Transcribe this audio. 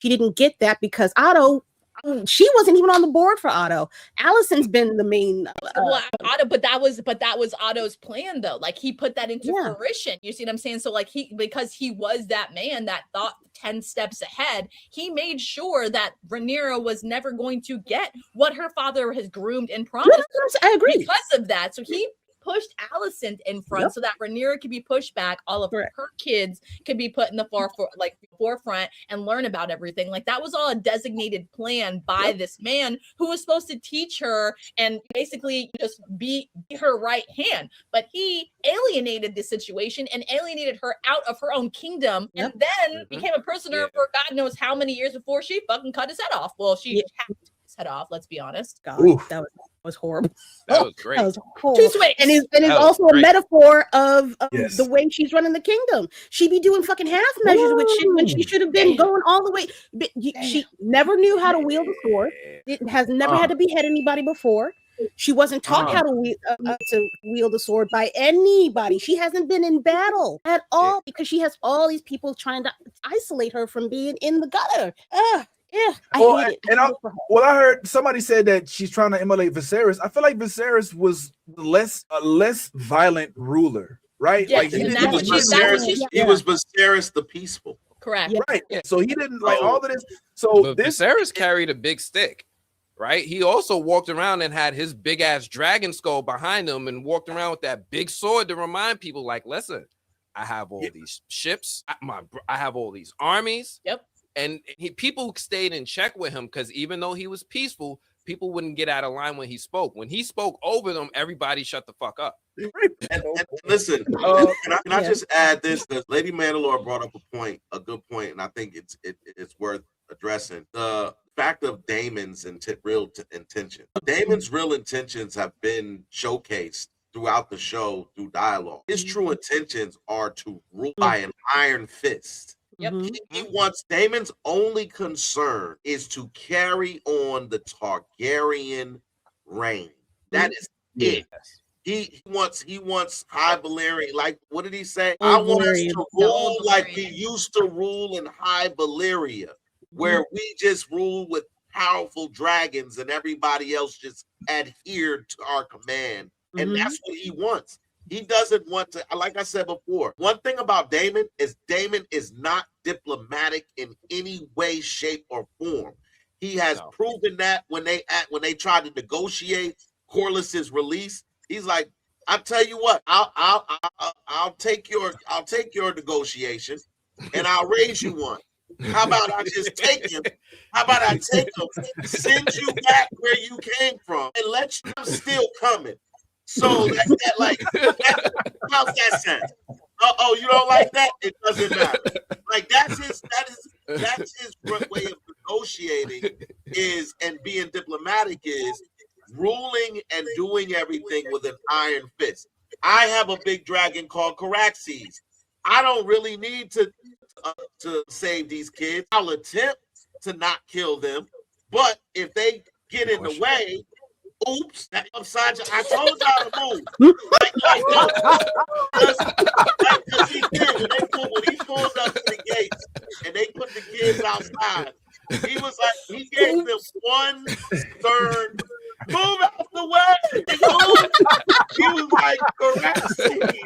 he didn't get that because Otto, she wasn't even on the board for Otto. Allison's been the main Otto, but that was Otto's plan though. Like he put that into fruition. You see what I'm saying? So like because he was that man that thought 10 steps ahead, he made sure that Rhaenyra was never going to get what her father has groomed and promised. I agree. Because of that. So he pushed Alicent in front so that Rhaenyra could be pushed back. All of her kids could be put in the forefront and learn about everything. Like that was all a designated plan by this man who was supposed to teach her and basically just be her right hand. But he alienated the situation and alienated her out of her own kingdom and then became a prisoner for God knows how many years before she fucking cut his head off. Well, she hacked his head off, let's be honest. God, that was horrible. That was great. That was horrible. And it's also a metaphor of the way she's running the kingdom. She be doing fucking half measures with shit when she should have been going all the way. She never knew how to wield a sword. It has never had to behead anybody before. She wasn't taught how to wield a sword by anybody. She hasn't been in battle at all because she has all these people trying to isolate her from being in the gutter. Yeah, I hate it. I heard somebody said that she's trying to emulate Viserys. I feel like Viserys was a less violent ruler, right? Yeah, like he was Viserys the peaceful. Correct. Right. Yeah. So he didn't like all of this. So Viserys carried a big stick, right? He also walked around and had his big ass dragon skull behind him and walked around with that big sword to remind people, like, listen, I have all these ships, I have all these armies. Yep. And people stayed in check with him because even though he was peaceful, people wouldn't get out of line when he spoke. When he spoke over them, everybody shut the fuck up. And listen, can I just add this? Because Lady Mandalore brought up a good point, and I think it's worth addressing. The fact of Daemon's real intention. Daemon's real intentions have been showcased throughout the show through dialogue. His true intentions are to rule by an iron fist. Yep. He wants Daemon's only concern is to carry on the Targaryen reign. That is it. He wants High Valyria. Like, what did he say? I want us to rule like we used to rule in High Valyria, where we just rule with powerful dragons and everybody else just adhered to our command. And that's what he wants. He doesn't want to, like I said before, one thing about Daemon is not diplomatic in any way, shape, or form. He has proven that when they tried to negotiate Corlys's release. He's like, I tell you what, I'll take your negotiation and I'll raise you one. How about I just take him? How about I take him, send you back where you came from, and let you, I'm still coming. So how's that sound? You don't like that? It doesn't matter. Like that's his way of negotiating and being diplomatic is ruling and doing everything with an iron fist. I have a big dragon called Caraxes. I don't really need to save these kids. I'll attempt to not kill them, but if they get in the way, oops, that upside down. I told y'all to move. Because he did. When he pulled up to the gates and they put the kids outside, he was like, he gave them one stern, move out the way. He was like, Caraxes.